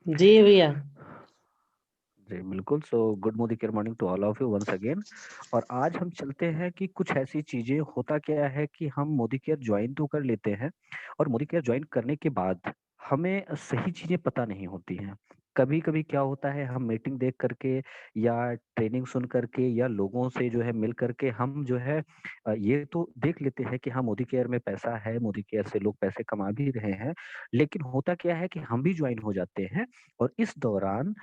जी भैया। जी बिल्कुल। So good morning to all of you once again. और आज हम चलते हैं कि कुछ ऐसी चीजें, होता क्या है कि हम मोदी केयर ज्वाइन तो कर लेते हैं और मोदी केयर ज्वाइन करने के बाद हमें सही चीजें पता नहीं होती हैं। कभी कभी क्या होता है, हम मीटिंग देख करके या ट्रेनिंग सुन करके या लोगों से जो है मिल करके हम जो है ये तो देख लेते हैं कि हाँ मोदी केयर में पैसा है, मोदी केयर से लोग पैसे कमा भी रहे हैं। लेकिन होता क्या है कि हम भी ज्वाइन हो जाते हैं और इस दौरान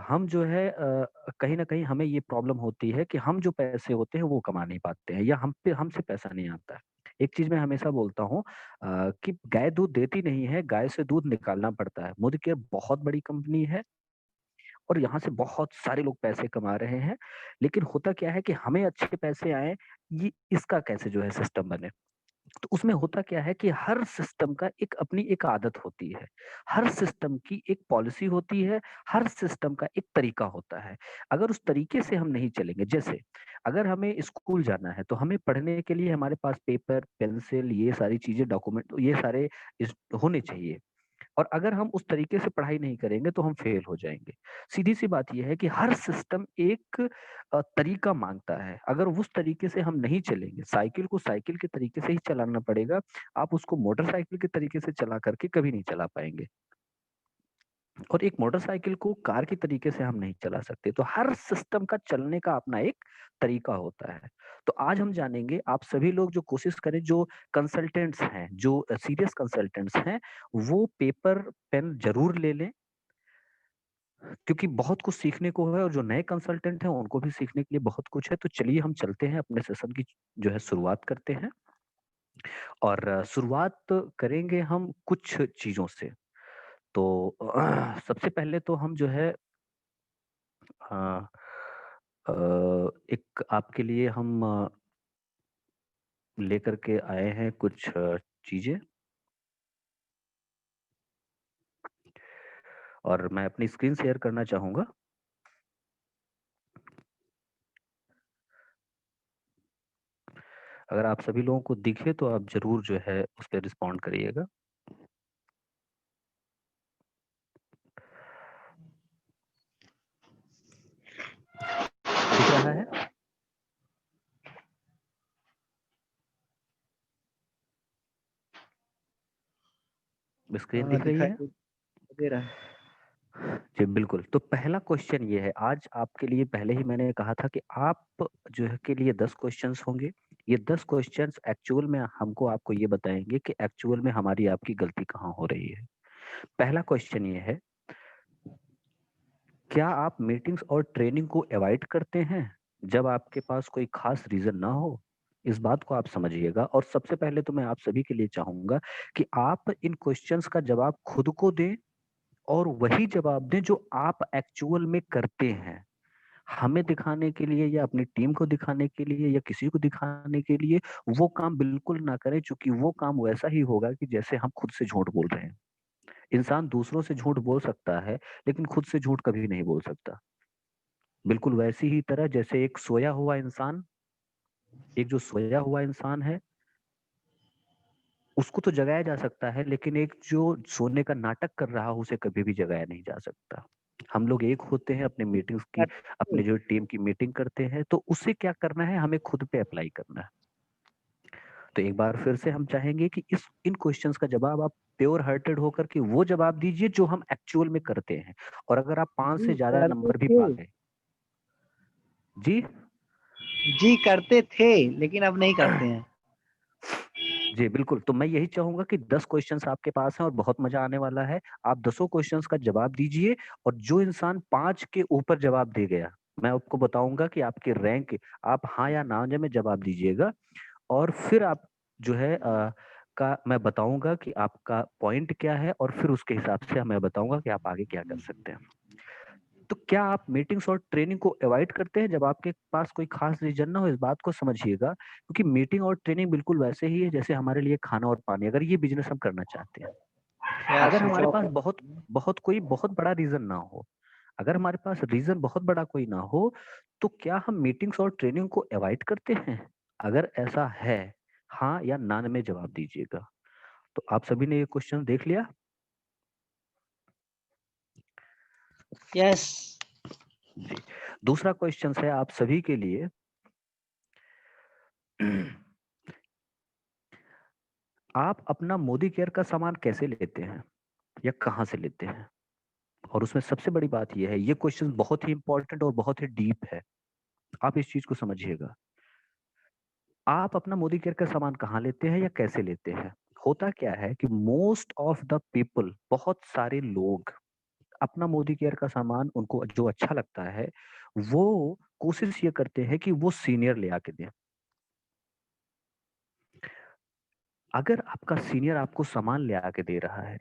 हम जो है कहीं न कहीं हमें ये प्रॉब्लम होती है कि हम जो पैसे होते हैं वो कमा नहीं पाते हैं या हमसे पैसा नहीं आता है। एक चीज़ मैं हमेशा बोलता हूँ कि गाय दूध देती नहीं है, गाय से दूध निकालना पड़ता है। मोदी केयर बहुत बड़ी कंपनी है और यहाँ से बहुत सारे लोग पैसे कमा रहे हैं। लेकिन होता क्या है कि हमें अच्छे पैसे आएँ, ये इसका कैसे जो है सिस्टम बने। तो उसमें होता क्या है कि हर सिस्टम का एक अपनी एक आदत होती है, हर सिस्टम की एक पॉलिसी होती है, हर सिस्टम का एक तरीका होता है। अगर उस तरीके से हम नहीं चलेंगे, जैसे अगर हमें स्कूल जाना है तो हमें पढ़ने के लिए हमारे पास पेपर पेंसिल ये सारी चीजें डॉक्यूमेंट ये सारे होने चाहिए। और अगर हम उस तरीके से पढ़ाई नहीं करेंगे तो हम फेल हो जाएंगे। सीधी सी बात यह है कि हर सिस्टम एक तरीका मांगता है। अगर उस तरीके से हम नहीं चलेंगे, साइकिल को साइकिल के तरीके से ही चलाना पड़ेगा। आप उसको मोटरसाइकिल के तरीके से चला करके कभी नहीं चला पाएंगे। और एक मोटरसाइकिल को कार के तरीके से हम नहीं चला सकते। तो हर सिस्टम का चलने का अपना एक तरीका होता है। तो आज हम जानेंगे, आप सभी लोग जो कोशिश करें, जो कंसल्टेंट्स हैं, जो सीरियस कंसल्टेंट्स हैं, वो पेपर पेन जरूर ले लें, क्योंकि बहुत कुछ सीखने को है और जो नए कंसल्टेंट हैं उनको भी सीखने के लिए बहुत कुछ है। तो चलिए हम चलते हैं, अपने सेशन की जो है शुरुआत करते हैं। और शुरुआत करेंगे हम कुछ चीजों से। तो सबसे पहले तो हम जो है अ, एक आपके लिए हम लेकर के आए हैं कुछ चीजें। और मैं अपनी स्क्रीन शेयर करना चाहूंगा। अगर आप सभी लोगों को दिखे तो आप जरूर जो है उस पर रिस्पॉन्ड करिएगा। दिख रहा है? स्क्रीन हाँ, दिख रही दिखाई है? दे रहा है। जी बिल्कुल। तो पहला क्वेश्चन ये है, आज आपके लिए पहले ही मैंने कहा था कि आप जो है के लिए 10 क्वेश्चंस होंगे। ये 10 क्वेश्चंस एक्चुअल में हमको आपको ये बताएंगे कि एक्चुअल में हमारी आपकी गलती कहाँ हो रही है। पहला क्वेश्चन ये है, क्या आप मीटिंग्स और ट्रेनिंग को अवॉइड करते हैं जब आपके पास कोई खास रीजन ना हो? इस बात को आप समझिएगा। और सबसे पहले तो मैं आप सभी के लिए चाहूंगा कि आप इन क्वेश्चंस का जवाब खुद को दें और वही जवाब दें जो आप एक्चुअल में करते हैं। हमें दिखाने के लिए या अपनी टीम को दिखाने के लिए या किसी को दिखाने के लिए वो काम बिल्कुल ना करें, क्योंकि वो काम वैसा ही होगा कि जैसे हम खुद से झूठ बोल रहे हैं। इंसान दूसरों से झूठ बोल सकता है लेकिन खुद से झूठ कभी नहीं बोल सकता। बिल्कुल वैसी ही तरह जैसे एक जो सोया हुआ इंसान है, उसको तो जगाया जा सकता है, लेकिन एक जो सोने का नाटक कर रहा हो उसे कभी भी जगाया नहीं जा सकता। हम लोग एक होते हैं अपने मीटिंग्स की, अपने जो टीम की मीटिंग करते हैं, तो उसे क्या करना है, हमें खुद पे अप्लाई करना है। तो एक बार फिर से हम चाहेंगे कि इस इन क्वेश्चंस का जवाब आप प्योर हार्टेड होकर के वो जवाब दीजिए जो हम एक्चुअल में करते हैं। और अगर आप 5 से जी ज्यादा करते नंबर भी थे। पा गए। जी। जी करते थे, लेकिन अब नहीं करते हैं। जी बिल्कुल। तो मैं यही चाहूंगा कि 10 क्वेश्चंस आपके पास हैं और बहुत मजा आने वाला है। आप 10 क्वेश्चंस का जवाब दीजिए और जो इंसान 5 के ऊपर जवाब दे गया, मैं आपको बताऊंगा कि आपकी रैंक, आप हाँ या ना में जवाब दीजिएगा। और फिर आप जो है का मैं बताऊंगा कि आपका पॉइंट क्या है और फिर उसके हिसाब से मैं बताऊंगा कि आप आगे क्या कर सकते हैं। तो क्या आप मीटिंग्स और ट्रेनिंग को अवॉइड करते हैं जब आपके पास कोई खास रीजन ना हो? इस बात को समझिएगा, क्योंकि मीटिंग और ट्रेनिंग बिल्कुल वैसे ही है जैसे हमारे लिए खाना और पानी। अगर ये बिजनेस हम करना चाहते हैं, क्या अगर हमारे सोचा पास होगा? बहुत बहुत कोई बहुत बड़ा रीजन ना हो, अगर हमारे पास रीजन बहुत बड़ा कोई ना हो, तो क्या हम मीटिंग्स और ट्रेनिंग को अवॉइड करते हैं? अगर ऐसा है, हाँ या ना में जवाब दीजिएगा। तो आप सभी ने ये क्वेश्चन देख लिया? यस। जी। दूसरा क्वेश्चन है आप सभी के लिए। आप अपना मोदी केयर का सामान कैसे लेते हैं या कहाँ से लेते हैं? और उसमें सबसे बड़ी बात ये है, ये क्वेश्चन बहुत ही इंपॉर्टेंट और बहुत ही डीप है। आप इस चीज को समझिएगा। आप अपना मोदी केयर का सामान कहाँ लेते हैं या कैसे लेते हैं? होता क्या है कि मोस्ट ऑफ द पीपल, बहुत सारे लोग अपना मोदी केयर का सामान उनको जो अच्छा लगता है, वो कोशिश ये करते हैं कि वो सीनियर ले आके दें। अगर आपका सीनियर आपको सामान ले आके दे रहा है,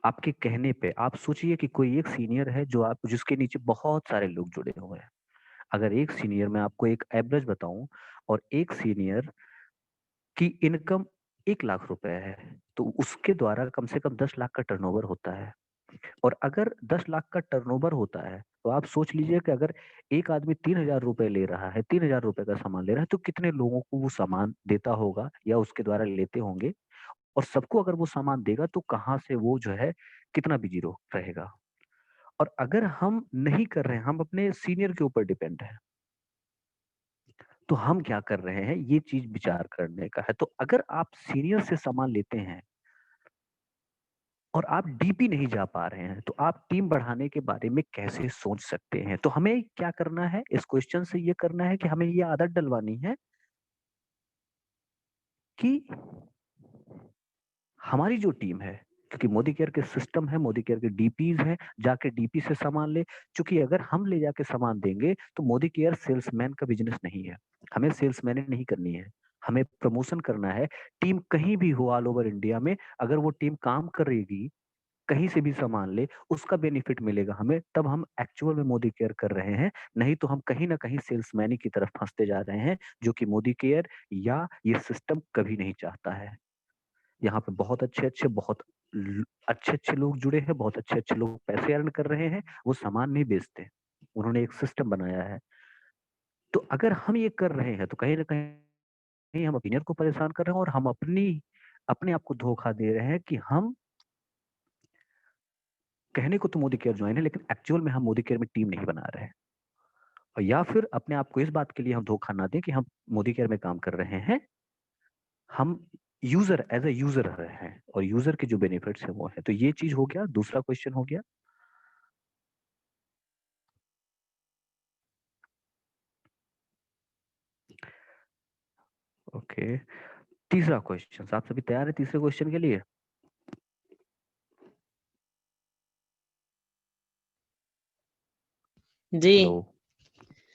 आपके कहने पे, आप सोचिए कि कोई एक सीनियर है जो आप जिसके नीचे बहुत सारे लोग जुड़े हुए हैं। अगर एक सीनियर, मैं आपको एक एवरेज बताऊँ, और एक सीनियर की इनकम 1 लाख रुपए है, तो उसके द्वारा कम से कम 10 लाख का टर्नओवर होता है। और अगर 10 लाख का टर्नओवर होता है, तो आप सोच लीजिए कि अगर एक आदमी 3,000 रुपए ले रहा है, 3,000 रुपए का सामान ले रहा है, तो कितने लोगों को वो सामान देता होगा या उसके द्वारा लेते होंगे? और सबको अगर वो सामान देगा तो कहाँ से वो जो है कितना बिजी रहेगा? और अगर हम नहीं कर रहे हैं, हम अपने सीनियर के ऊपर डिपेंड है, तो हम क्या कर रहे हैं, ये चीज विचार करने का है। तो अगर आप सीनियर से सामान लेते हैं और आप डीपी नहीं जा पा रहे हैं, तो आप टीम बढ़ाने के बारे में कैसे सोच सकते हैं? तो हमें क्या करना है, इस क्वेश्चन से ये करना है कि हमें ये आदत डलवानी है कि हमारी जो टीम है, क्योंकि मोदी केयर के सिस्टम है, मोदी केयर के डीपीज हैं, जाके डीपी से सामान ले। क्योंकि अगर हम ले जाके सामान देंगे, तो मोदी केयर सेल्समैन का बिजनेस नहीं है। हमें सेल्समैन नहीं करनी है, हमें प्रमोशन करना है। टीम कहीं भी हो ऑल ओवर इंडिया में, अगर वो टीम काम करेगी, कहीं से भी सामान ले, उसका बेनिफिट मिलेगा हमें, तब हम एक्चुअल में मोदी केयर कर रहे हैं। नहीं तो हम कहीं ना कहीं सेल्समैनी की तरफ फंसते जा रहे हैं, जो कि मोदी केयर या ये सिस्टम कभी नहीं चाहता है। यहाँ पे बहुत अच्छे-अच्छे, बहुत अच्छे-अच्छे लोग जुड़े हैं, बहुत अच्छे-अच्छे लोग पैसे अर्न कर रहे हैं, वो सामान नहीं बेचते। उन्होंने एक सिस्टम बनाया है। तो अगर हम ये कर रहे हैं, तो कहीं न कहीं हम ओपिनियन को परेशान कर रहे हैं और हम अपने आप को धोखा दे रहे हैं कि हम कहने को तो मोदी केयर जॉइन है, लेकिन एक्चुअल में हम मोदी केयर में टीम नहीं बना रहे हैं। और या फिर अपने आप को इस बात के लिए हम धोखा ना दें कि हम मोदी केयर में काम कर रहे हैं, हम यूज़र एज़ अ यूज़र रहे हैं और यूज़र के जो बेनिफिट्स हैं वो हैं। तो ये चीज़ हो गया, दूसरा क्वेश्चन हो गया। ओके, तीसरा क्वेश्चन, आप सभी तैयार हैं तीसरे क्वेश्चन के लिए? जी। Hello,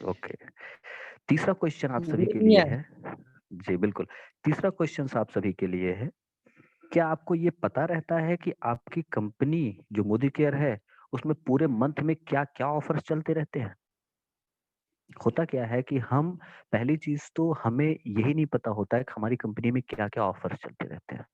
okay. तीसरा क्वेश्चन आप सभी जी के लिए भैया। है। जी, बिल्कुल। तीसरा क्वेश्चन आप सभी के लिए है। क्या आपको ये पता रहता है कि आपकी कंपनी जो मोदी केयर है, उसमें पूरे मंथ में क्या-क्या ऑफर्स चलते रहते हैं? होता क्या है कि हम, पहली चीज़ तो हमें यही नहीं पता होता है कि हमारी कंपनी में क्या-क्या ऑफर्स चलते रहते हैं।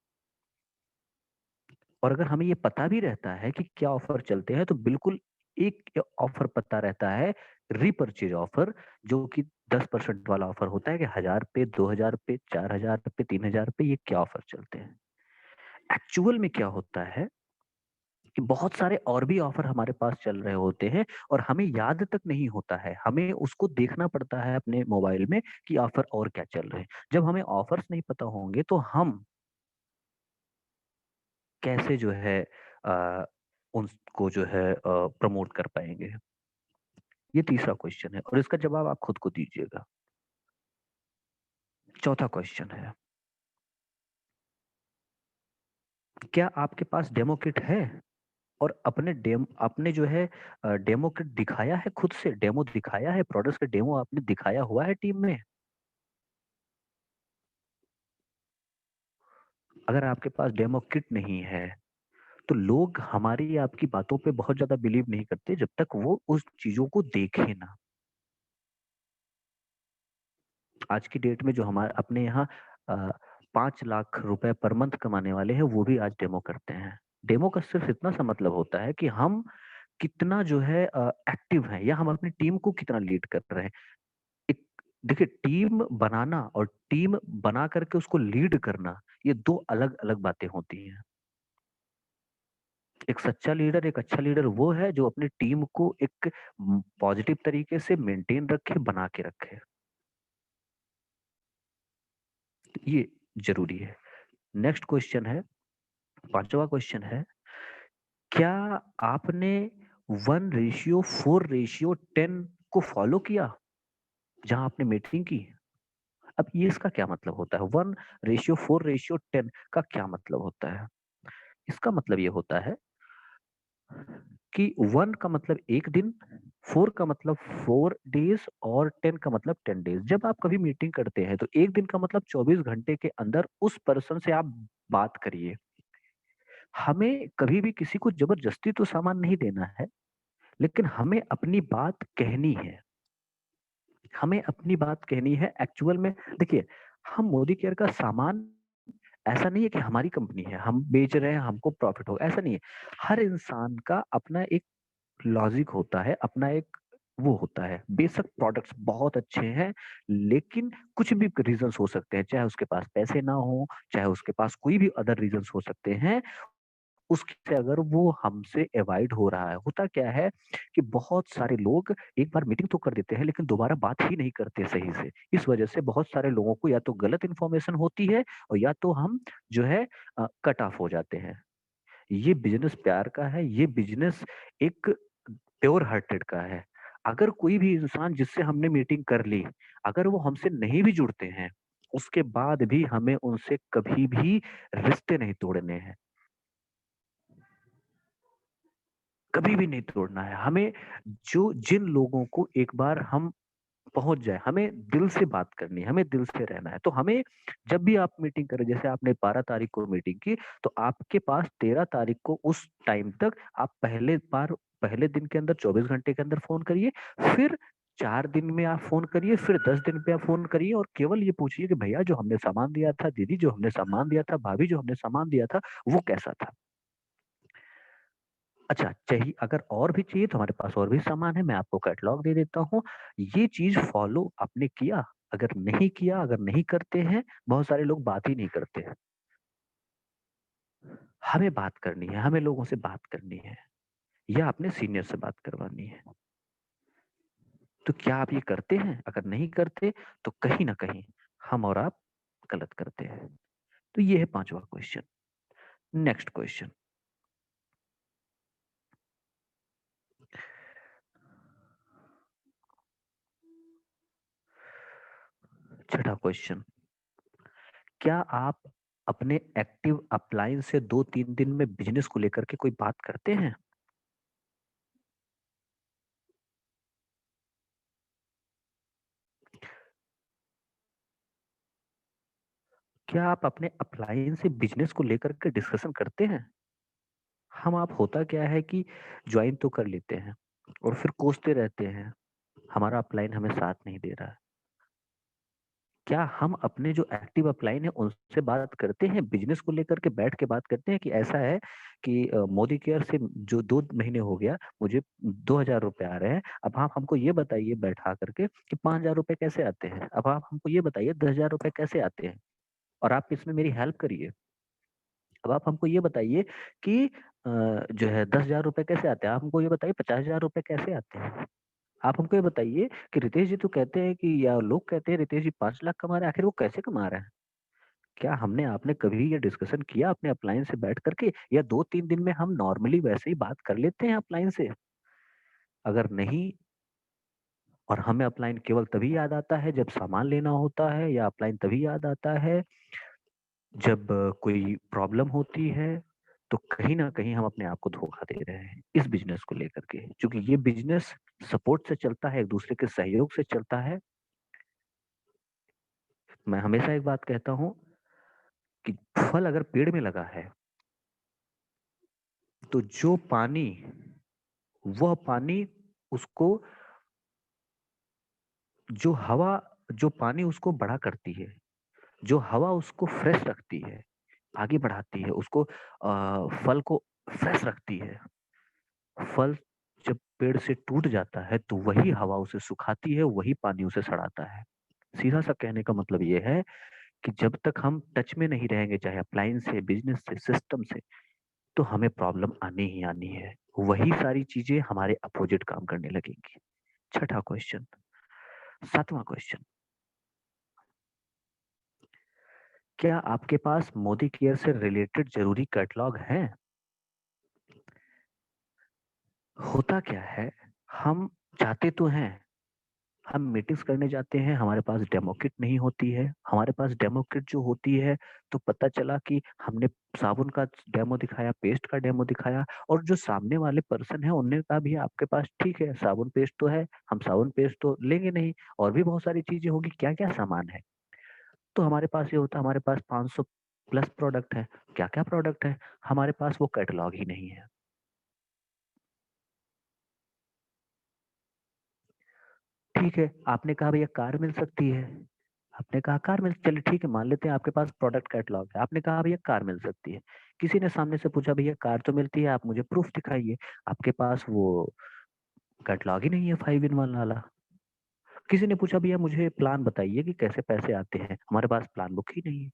और अगर हमें ये पता भी रहता है कि क्या ऑफर चलते हैं, तो बिल्कुल एक ऑफर पता रहता है, रीपर्चेज ऑफर, जो कि 10% वाला ऑफर होता है कि 1000 पे, 2000 पे, 4000 पे, 3000 पे, ये क्या ऑफर चलते हैं। एक्चुअल में क्या होता है कि बहुत सारे और भी ऑफर हमारे पास चल रहे होते हैं और हमें याद तक नहीं होता है। हमें उसको देखना पड़ता है अपने मोबाइल में कि ऑफर और क्या चल रहे हैं। जब हमें ऑफर्स नहीं पता होंगे, तो हम कैसे जो है उनको जो है प्रमोट कर पाएँगे? ये तीसरा क्वेश्चन है और इसका जवाब आप खुद को दीजिएगा। चौथा क्वेश्चन है, क्या आपके पास डेमो किट है? और आपने जो है डेमो किट दिखाया है, खुद से डेमो दिखाया है, प्रोडक्ट्स का डेमो आपने दिखाया हुआ है टीम में? अगर आपके पास डेमो किट नहीं है, तो लोग हमारी आपकी बातों पे बहुत ज़्यादा बिलीव नहीं करते जब तक वो उस चीज़ों को देखें ना। आज की डेट में जो हमारे अपने यहाँ अ, 5 लाख रुपए पर मंथ कमाने वाले हैं, वो भी आज डेमो करते हैं। डेमो का सिर्फ़ इतना सा मतलब होता है कि हम कितना जो है एक्टिव हैं या हम अपनी टीम को कितना लीड कर रहे हैं। एक देखिए, टीम बनाना और टीम बना करके उसको लीड करना, ये 2 अलग-अलग बातें होती हैं। एक सच्चा लीडर, एक अच्छा लीडर वो है जो अपनी टीम को एक पॉजिटिव तरीके से मेंटेन रखे, बना के रखे। ये जरूरी है। नेक्स्ट क्वेश्चन है, पांचवा क्वेश्चन है, क्या आपने 1:4:10 को फॉलो किया जहां आपने मीटिंग की? अब ये इसका क्या मतलब होता है? 1:4:10 का क्या मतलब होता है? इसका मतलब ये होता है कि 1 का मतलब एक दिन, 4 का मतलब 4 डेज और 10 का मतलब 10 डेज। जब आप कभी मीटिंग करते हैं तो एक दिन का मतलब 24 घंटे के अंदर उस पर्सन से आप बात करिए। हमें कभी भी किसी को जबरदस्ती तो सामान नहीं देना है, लेकिन हमें अपनी बात कहनी है। हमें अपनी बात कहनी है एक्चुअल में। देखिए, हम मोदी केयर का सामान ऐसा नहीं है कि हमारी कंपनी है, हम बेच रहे हैं, हमको प्रॉफिट होगा, ऐसा नहीं है। हर इंसान का अपना एक लॉजिक होता है, अपना एक वो होता है। बेशक प्रोडक्ट्स बहुत अच्छे हैं, लेकिन कुछ भी रीजंस हो सकते हैं, चाहे उसके पास पैसे ना हो, चाहे उसके पास कोई भी अदर रीजंस हो सकते हैं। उससे अगर वो हमसे अवॉइड हो रहा है, होता क्या है कि बहुत सारे लोग एक बार मीटिंग तो कर देते हैं, लेकिन दोबारा बात ही नहीं करते सही से। इस वजह से बहुत सारे लोगों को या तो गलत इन्फॉर्मेशन होती है, और या तो हम जो है कट ऑफ हो जाते हैं। ये बिज़नेस प्यार का है, ये बिज़नेस एक प्योर हार्टेड का है। अगर कोई भी इंसान जिससे हमने मीटिंग कर ली, अगर वो हमसे नहीं भी जुड़ते हैं, उसके बाद भी हमें उनसे कभी भी रिश्ते नहीं तोड़ने हैं, कभी भी नहीं तोड़ना है। हमें जो जिन लोगों को एक बार हम पहुँच जाए, हमें दिल से बात करनी है, हमें दिल से रहना है। तो हमें जब भी आप मीटिंग करें, जैसे आपने 12 तारीख को मीटिंग की, तो आपके पास 13 तारीख को उस टाइम तक आप पहले दिन के अंदर 24 घंटे के अंदर फ़ोन करिए, फिर 4 दिन में आप फ़ोन करिए, फिर 10 दिन पे आप फ़ोन करिए और केवल ये पूछिए कि भैया जो हमने सामान दिया था, दीदी जो हमने सामान दिया था, भाभी जो हमने सामान दिया था, वो कैसा था? अच्छा, चाहिए अगर और भी चाहिए तो हमारे पास और भी सामान है, मैं आपको कैटलॉग दे देता हूँ। ये चीज़ फ़ॉलो आपने किया? अगर नहीं किया, अगर नहीं करते हैं, बहुत सारे लोग बात ही नहीं करते हैं। हमें बात करनी है, हमें लोगों से बात करनी है, या अपने सीनियर से बात करवानी है। तो क्या आप ये करते हैं? अगर नहीं करते, तो कहीं न कहीं हम और आप गलत करते हैं। तो ये है 5वां क्वेश्चन। नेक्स्ट क्वेश्चन, 6ठा क्वेश्चन, क्या आप अपने एक्टिव अपलायंस से 2-3 दिन में बिज़नेस को लेकर के कोई बात करते हैं? क्या आप अपने अपलायंस से बिज़नेस को लेकर के डिस्कशन करते हैं? हम आप होता क्या है कि जॉइन तो कर लेते हैं और फिर कोसते रहते हैं, हमारा अपलाइन हमें साथ नहीं दे रहा है। क्या हम अपने जो एक्टिव अपलाइन है उनसे बात करते हैं, बिज़नेस को लेकर के बैठ के बात करते हैं कि ऐसा है कि मोदी केयर से जो 2 महीने हो गया मुझे ₹2000 आ रहे हैं। अब आप हमको ये बताइए बैठा करके कि ₹5000 कैसे आते हैं? अब आप हमको ये बताइए ₹10,000 कैसे आते हैं? और आप इसमें मेरी हेल्प करिए। अब आप हमको ये बताइए कि जो है ₹10,000 कैसे आते हैं? आप हमको ये बताइए ₹50,000 कैसे आते हैं? आप हमको ये बताइए कि रितेश जी तो कहते हैं कि या लोग कहते हैं रितेश जी 5 लाख कमा रहे हैं, आखिर वो कैसे कमा रहे हैं? क्या हमने आपने कभी ये डिस्कशन किया अपने अपलाइन से बैठ करके, या 2-3 दिन में हम नॉर्मली वैसे ही बात कर लेते हैं अपलाइन से? अगर नहीं, और हमें अपलाइन केवल तभी याद आता है जब सामान लेना होता है, या अपलाइन तभी याद आता है जब कोई प्रॉब्लम होती है, तो कहीं न कहीं हम अपने आप को धोखा दे रहे हैं इस बिज़नेस को लेकर के। क्योंकि ये बिज़नेस सपोर्ट से चलता है, एक-दूसरे के सहयोग से चलता है। मैं हमेशा एक बात कहता हूँ कि फल अगर पेड़ में लगा है, तो जो पानी, वह पानी उसको, जो हवा, जो पानी उसको बड़ा करती है, जो हवा उसको फ्रेश रखती है, आगे बढ़ाती है, उसको फल को फ्रेश रखती है। फल जब पेड़ से टूट जाता है तो वही हवा उसे सुखाती है, वही पानी उसे सड़ाता है। सीधा सा कहने का मतलब ये है कि जब तक हम टच में नहीं रहेंगे, चाहे अप्लायंस से, बिजनेस से, सिस्टम से, तो हमें प्रॉब्लम आनी ही आनी है। वही सारी चीजें हमारे अपोजिट काम करने लगेंगी। छठा क्वेश्चन, सातवां क्वेश्चन, क्या आपके पास मोदी केयर से रिलेटेड जरूरी कैटलॉग है? होता क्या है, हम चाहते तो हैं, हम मीटिंग्स करने जाते हैं, हमारे पास डेमो किट नहीं होती है। हमारे पास डेमो किट जो होती है, तो पता चला कि हमने साबुन का डेमो दिखाया, पेस्ट का डेमो दिखाया, और जो सामने वाले पर्सन है उन्होंने कहा भैया आपके पास ठीक है साबुन पेस्ट तो है, हम साबुन पेस्ट तो लेंगे नहीं, और भी बहुत सारी चीजें होगी, क्या क्या सामान है। तो हमारे पास ये होता है, हमारे पास 500 प्लस प्रोडक्ट है, क्या क्या प्रोडक्ट है, हमारे पास वो कैटलॉग ही नहीं है। ठीक है, आपने कहा भैया कार मिल सकती है, आपने कहा कार मिल, चलिए ठीक है मान लेते हैं आपके पास प्रोडक्ट कैटलॉग है, आपने कहा भैया कार मिल सकती है। किसी ने सामने से पूछा भैया कार तो मिलती है, आप मुझे प्रूफ दिखाइए, आपके पास वो कैटलॉग ही नहीं है 5 in 1 वाला। किसी ने पूछा भैया मुझे प्लान बताइए कि कैसे पैसे आते हैं, हमारे पास प्लान बुक ही नहीं है।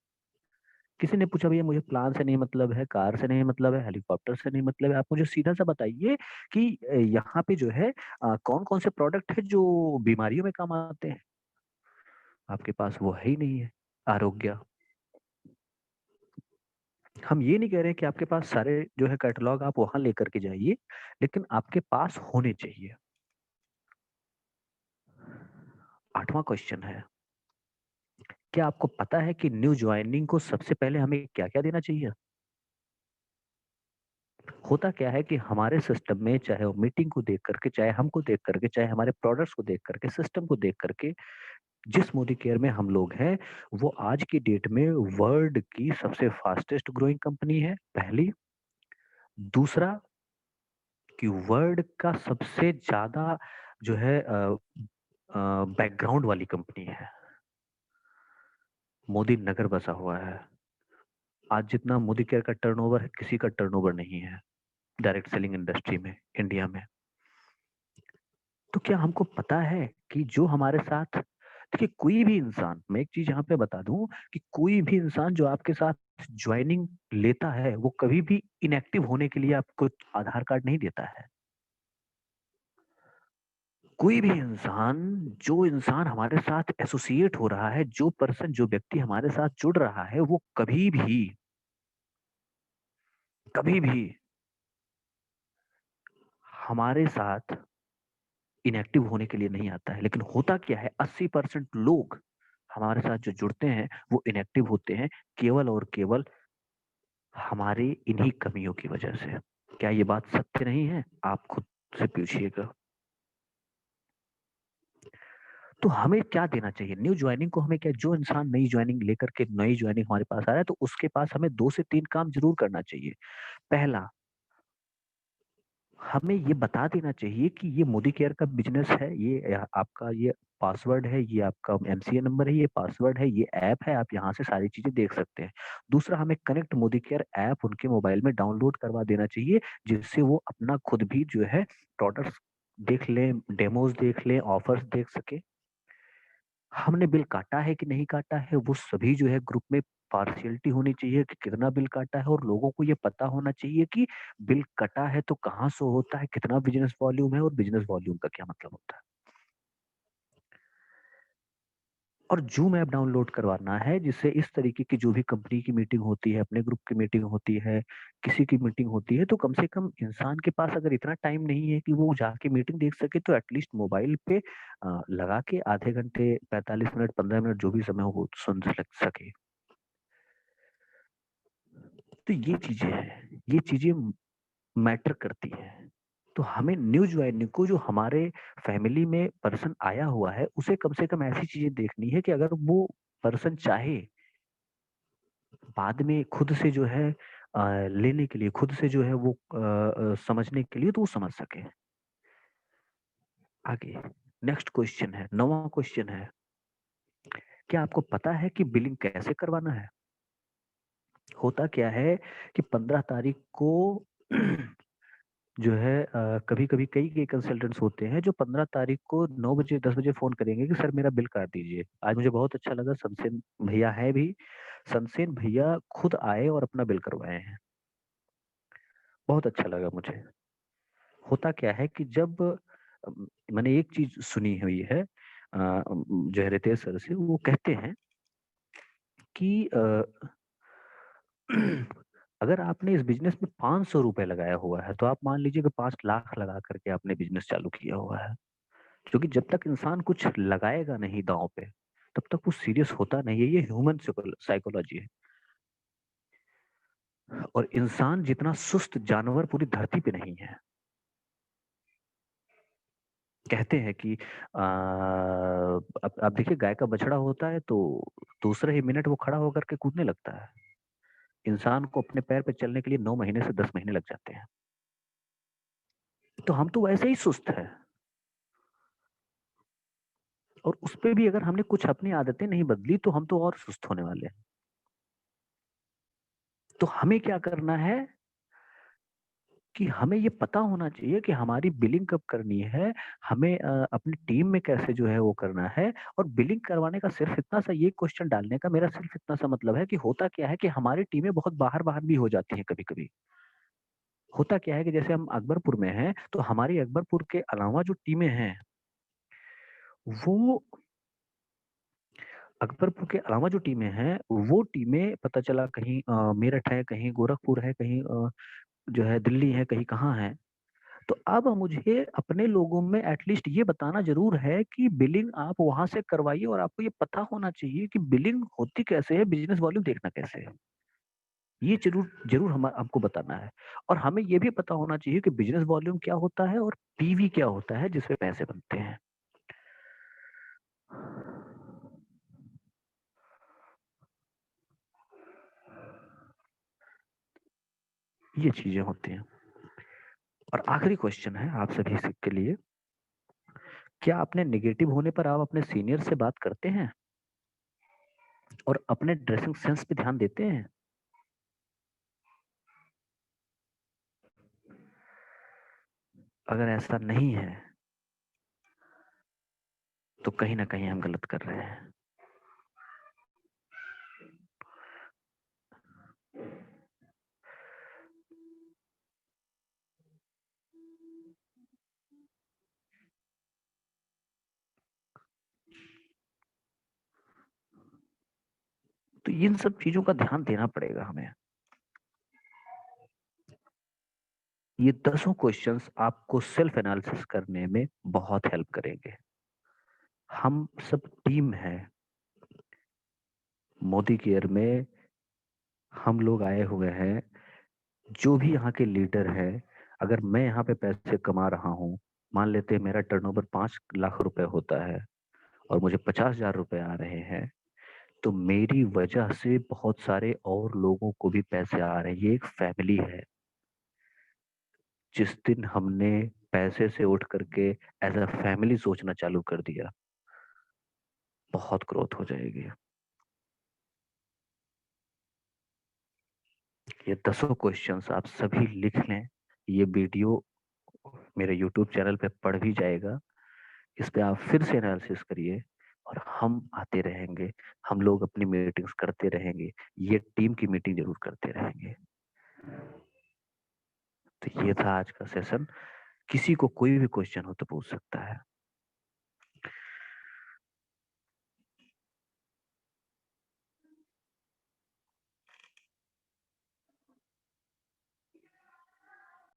किसी ने पूछा भैया मुझे प्लान से नहीं मतलब है, कार से नहीं मतलब है, हेलीकॉप्टर से नहीं मतलब है, आप मुझे सीधा सा बताइए कि यहाँ पे जो है कौन कौन से प्रोडक्ट है जो बीमारियों में काम आते हैं, आपके पास वो है ही नहीं है। आरोग्य, हम ये नहीं कह रहे कि आपके पास सारे जो है कैटलॉग आप वहां लेकर के जाइए, लेकिन आपके पास होने चाहिए। आठवां क्वेश्चन है, क्या आपको पता है कि न्यू ज्वाइनिंग को सबसे पहले हमें क्या क्या देना चाहिए? होता क्या है कि हमारे सिस्टम में चाहे वो मीटिंग को देख करके, चाहे हमको देख करके, चाहे हमारे प्रोडक्ट्स को देख करके, सिस्टम को देख करके, जिस मोदी केयर में हम लोग हैं, वो आज की डेट में वर्ल्ड की सबसे फास्टेस्ट ग्रोइंग कंपनी है, पहली। दूसरा कि वर्ल्ड का सबसे ज्यादा जो है बैकग्राउंड वाली कंपनी है, मोदी नगर बसा हुआ है। आज जितना मोदी केयर का टर्नओवर है, किसी का टर्नओवर नहीं है डायरेक्ट सेलिंग इंडस्ट्री में इंडिया में। तो क्या हमको पता है कि जो हमारे साथ, देखिए कोई भी इंसान, मैं एक चीज यहाँ पे बता दूं कि कोई भी इंसान जो आपके साथ ज्वाइनिंग लेता है, वो कभी भी इनएक्टिव होने के लिए आपको आधार कार्ड नहीं देता है। कोई भी इंसान, जो इंसान हमारे साथ एसोसिएट हो रहा है, जो पर्सन, जो व्यक्ति हमारे साथ जुड़ रहा है, वो कभी भी हमारे साथ इनएक्टिव होने के लिए नहीं आता है। लेकिन होता क्या है, 80% लोग हमारे साथ जो जुड़ते हैं वो इनएक्टिव होते हैं, केवल और केवल हमारे इन्हीं कमियों की वजह से। क्या ये बात सत्य नहीं है? आप खुद से पूछिएगा। तो हमें क्या देना चाहिए न्यू ज्वाइनिंग को? हमें क्या, जो इंसान नई ज्वाइनिंग लेकर के, नई ज्वाइनिंग हमारे पास आ रहा है, तो उसके पास हमें 2 से 3 काम जरूर करना चाहिए। पहला, हमें ये बता देना चाहिए कि ये मोदी केयर का बिजनेस है, ये आपका ये पासवर्ड है, ये आपका एमसीए नंबर है, ये पासवर्ड है, ये ऐप है, आप यहाँ से सारी चीजें देख सकते हैं। दूसरा, हमें कनेक्ट मोदी केयर ऐप उनके मोबाइल में डाउनलोड करवा देना चाहिए, जिससे वो अपना खुद भी जो है प्रोडक्ट्स देख लें, डेमोज देख लें, ऑफर्स देख सके। हमने बिल काटा है कि नहीं काटा है, वो सभी जो है ग्रुप में पार्शियलिटी होनी चाहिए कि कितना बिल काटा है, और लोगों को ये पता होना चाहिए कि बिल कटा है तो कहाँ शो होता है, कितना बिजनेस वॉल्यूम है, और बिजनेस वॉल्यूम का क्या मतलब होता है। और जूम ऐप डाउनलोड करवाना है, जिससे इस तरीके की जो भी कंपनी की मीटिंग होती है, अपने ग्रुप की मीटिंग होती है, किसी की मीटिंग होती है, तो कम से कम इंसान के पास अगर इतना टाइम नहीं है कि वो जाके मीटिंग देख सके, तो एटलीस्ट मोबाइल पे लगा के आधे घंटे, 45 मिनट, 15 मिनट, जो भी समय हो वो सुन सके। तो ये चीजें हैं, ये चीजें मैटर करती है। तो हमें न्यू ज्वाइनिंग को, जो हमारे फैमिली में पर्सन आया हुआ है, उसे कम से कम ऐसी चीजें देखनी है कि अगर वो पर्सन चाहे बाद में खुद से जो है लेने के लिए, खुद से जो है वो समझने के लिए, तो वो समझ सके। आगे नेक्स्ट क्वेश्चन है, 9वां क्वेश्चन है, क्या आपको पता है कि बिलिंग कैसे करवाना है? होता क्या है कि 15 तारीख को जो है कभी-कभी कई कंसल्टेंट्स होते हैं जो 15 तारीख को 9 बजे 10 बजे फ़ोन करेंगे कि सर मेरा बिल काट दीजिए। आज मुझे बहुत अच्छा लगा, सनसेन भैया हैं भी, सनसेन भैया खुद आए और अपना बिल करवाए हैं। बहुत अच्छा लगा मुझे। होता क्या है कि जब मैंने एक चीज़ सुनी हुई है जो है रितेश सर से, वो कहते हैं कि अगर आपने इस बिज़नेस में ₹500 लगाया हुआ है, तो आप मान लीजिए कि 5 लाख लगा कर के आपने बिज़नेस चालू किया हुआ है। क्योंकि जब तक इंसान कुछ लगाएगा नहीं दाँव पे, तब तक वो सीरियस होता नहीं है। ये ह्यूमन साइकोलॉजी है। और इंसान जितना सुस्त जानवर पूरी धरती पे नहीं है। कहते हैं कि अब देखिए गाय का बछड़ा होता है तो दूसरे ही मिनट वो खड़ा होकर के कूदने लगता है। इंसान को अपने पैर पे चलने के लिए 9 महीने से 10 महीने लग जाते हैं। तो हम तो वैसे ही सुस्त हैं और उसपे भी अगर हमने कुछ अपनी आदतें नहीं बदली तो हम तो और सुस्त होने वाले हैं। तो हमें क्या करना है कि हमें ये पता होना चाहिए कि हमारी बिलिंग कब करनी है, हमें अपनी टीम में कैसे जो है वो करना है और बिलिंग करवाने का सिर्फ इतना सा ये क्वेश्चन डालने का मेरा सिर्फ इतना सा मतलब है कि होता क्या है कि हमारी टीमें बहुत बाहर-बाहर भी हो जाती हैं कभी-कभी। होता क्या है कि जैसे हम अकबरपुर में हैं, तो हमारी अकबरपुर के अलावा जो टीमें हैं, वो अकबरपुर के अलावा जो टीमें हैं, वो टीमें पता चला कहीं मेरठ है, कहीं गोरखपुर है, कहीं जो है दिल्ली है, कहीं कहाँ है। तो अब मुझे अपने लोगों में एटलीस्ट ये बताना ज़रूर है कि बिलिंग आप वहाँ से करवाइए और आपको ये पता होना चाहिए कि बिलिंग होती कैसे है, बिज़नेस वॉल्यूम देखना कैसे है। ये ज़रूर ज़रूर हमको बताना है और हमें ये भी पता होना चाहिए कि बिज़नेस वॉल्यूम क्या होता है और पीवी क्या होता है जिसपे पैसे बनते हैं। ये चीज़ें होती हैं। और आखिरी क्वेश्चन है आप सभी से के लिए, क्या अपने नेगेटिव होने पर आप अपने सीनियर से बात करते हैं? और अपने ड्रेसिंग सेंस पे ध्यान देते हैं? अगर ऐसा नहीं है, तो कहीं न कहीं हम गलत कर रहे हैं। तो इन सब चीज़ों का ध्यान देना पड़ेगा हमें। ये दसों क्वेश्चंस आपको सेल्फ एनालिसिस करने में बहुत हेल्प करेंगे। हम सब टीम है। मोदी केयर में हम लोग आए हुए हैं। जो भी यहाँ के लीडर हैं, अगर मैं यहाँ पे पैसे कमा रहा हूँ, मान लेते हैं मेरा टर्नओवर 5 लाख रुपए होता है और मुझे 50,000 रुपए आ रहे हैं, तो मेरी वजह से बहुत सारे और लोगों को भी पैसे आ रहे हैं। ये एक फैमिली है। जिस दिन हमने पैसे से उठ करके एज़ अ फैमिली सोचना चालू कर दिया, बहुत ग्रोथ हो जाएगी। ये दसों क्वेश्चंस आप सभी लिख लें। ये वीडियो मेरे यूट्यूब चैनल पे पड़ भी जाएगा। इस पे आप फिर से एनालिसिस करिए और हम आते रहेंगे। हम लोग अपनी मीटिंग्स करते रहेंगे। ये टीम की मीटिंग ज़रूर करते रहेंगे। तो ये था आज का सेशन। किसी को कोई भी क्वेश्चन हो तो पूछ सकता है।